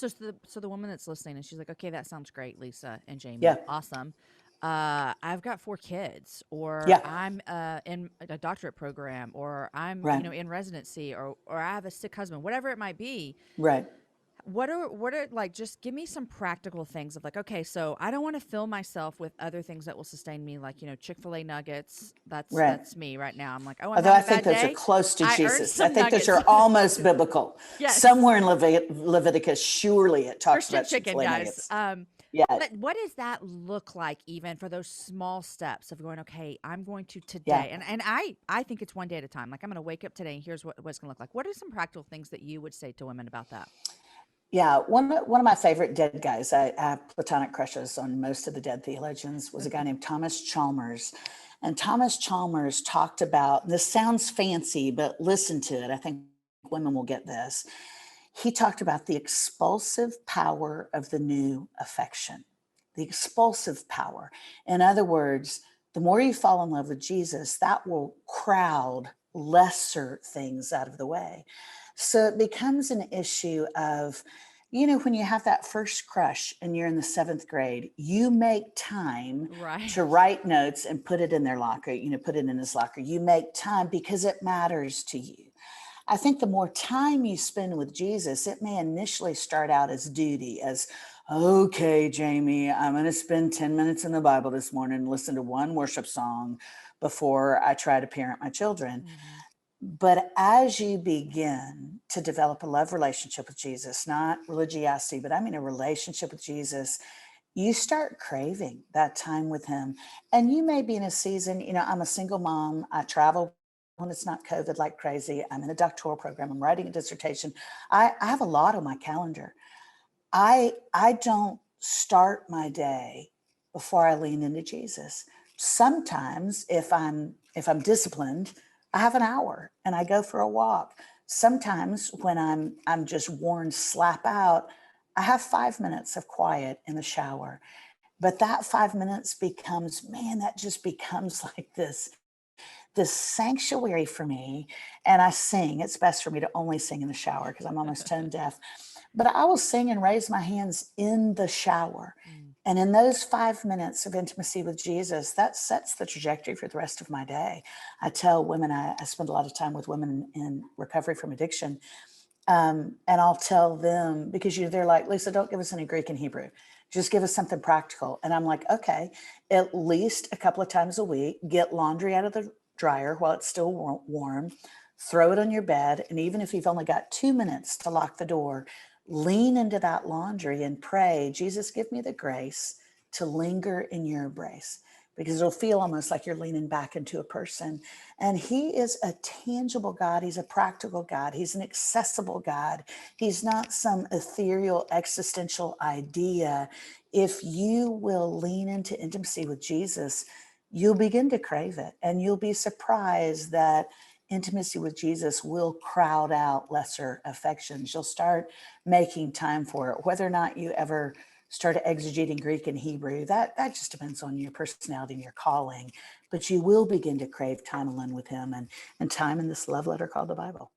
So the woman that's listening and she's like, okay, that sounds great, Lisa and Yeah. Jamie, awesome. I've got 4 kids, or Yeah. I'm in a doctorate program, or I'm Right. in residency, or I have a sick husband, whatever it might be. Right. What are like, just give me some practical things of like, okay, so I don't want to fill myself with other things that will sustain me, like, Chick-fil-A nuggets. Right. That's me right now. I'm like, oh, I'm Although having I a think bad those are day. close to I earned Jesus. I some think those nuggets. are almost biblical. Yes. Somewhere in Leviticus, surely it talks Christian about chicken, Chick-fil-A guys. nuggets. Yeah. But what does that look like, even for those small steps of going, okay, I'm going to Yeah. today, and I think it's one day at a time. Like, I'm going to wake up today, and here's what it's going to look like. What are some practical things that you would say to women about that? Yeah. One of my favorite dead guys, I have platonic crushes on most of the dead theologians, was a guy named Thomas Chalmers. And Thomas Chalmers talked about, this sounds fancy, but listen to it. I think women will get this. He talked about the expulsive power of the new affection, the expulsive power. In other words, the more you fall in love with Jesus, that will crowd lesser things out of the way. So it becomes an issue of, when you have that first crush and you're in the 7th grade, you make time Right. to write notes and put it in their locker, put it in his locker. You make time because it matters to you. I think the more time you spend with Jesus, it may initially start out as duty, as, okay, Jamie, I'm going to spend 10 minutes in the Bible this morning and listen to one worship song before I try to parent my children. Hmm. But as you begin to develop a love relationship with Jesus, not religiosity, but I mean a relationship with Jesus, you start craving that time with him. And you may be in a season, I'm a single mom. I travel when it's not COVID like crazy. I'm in a doctoral program. I'm writing a dissertation. I have a lot on my calendar. I don't start my day before I lean into Jesus. Sometimes if I'm disciplined, I have an hour and I go for a walk. Sometimes when I'm just worn slap out, I have 5 minutes of quiet in the shower. But that 5 minutes becomes, man, that just becomes like this sanctuary for me. And I sing. It's best for me to only sing in the shower because I'm almost tone deaf. But I will sing and raise my hands in the shower. Mm. And in those 5 minutes of intimacy with Jesus, that sets the trajectory for the rest of my day. I tell women, I spend a lot of time with women in recovery from addiction. And I'll tell them, because they're like, Lisa, don't give us any Greek and Hebrew. Just give us something practical. And I'm like, okay, at least a couple of times a week, get laundry out of the dryer while it's still warm, throw it on your bed. And even if you've only got 2 minutes to lock the door, lean into that laundry and pray, Jesus, give me the grace to linger in your embrace, because it'll feel almost like you're leaning back into a person. And he is a tangible God. He's a practical God. He's an accessible God. He's not some ethereal existential idea. If you will lean into intimacy with Jesus, you'll begin to crave it, and you'll be surprised that intimacy with Jesus will crowd out lesser affections. You'll start making time for it. Whether or not you ever start exegeting Greek and Hebrew, that just depends on your personality and your calling. But you will begin to crave time alone with him, and time in this love letter called the Bible.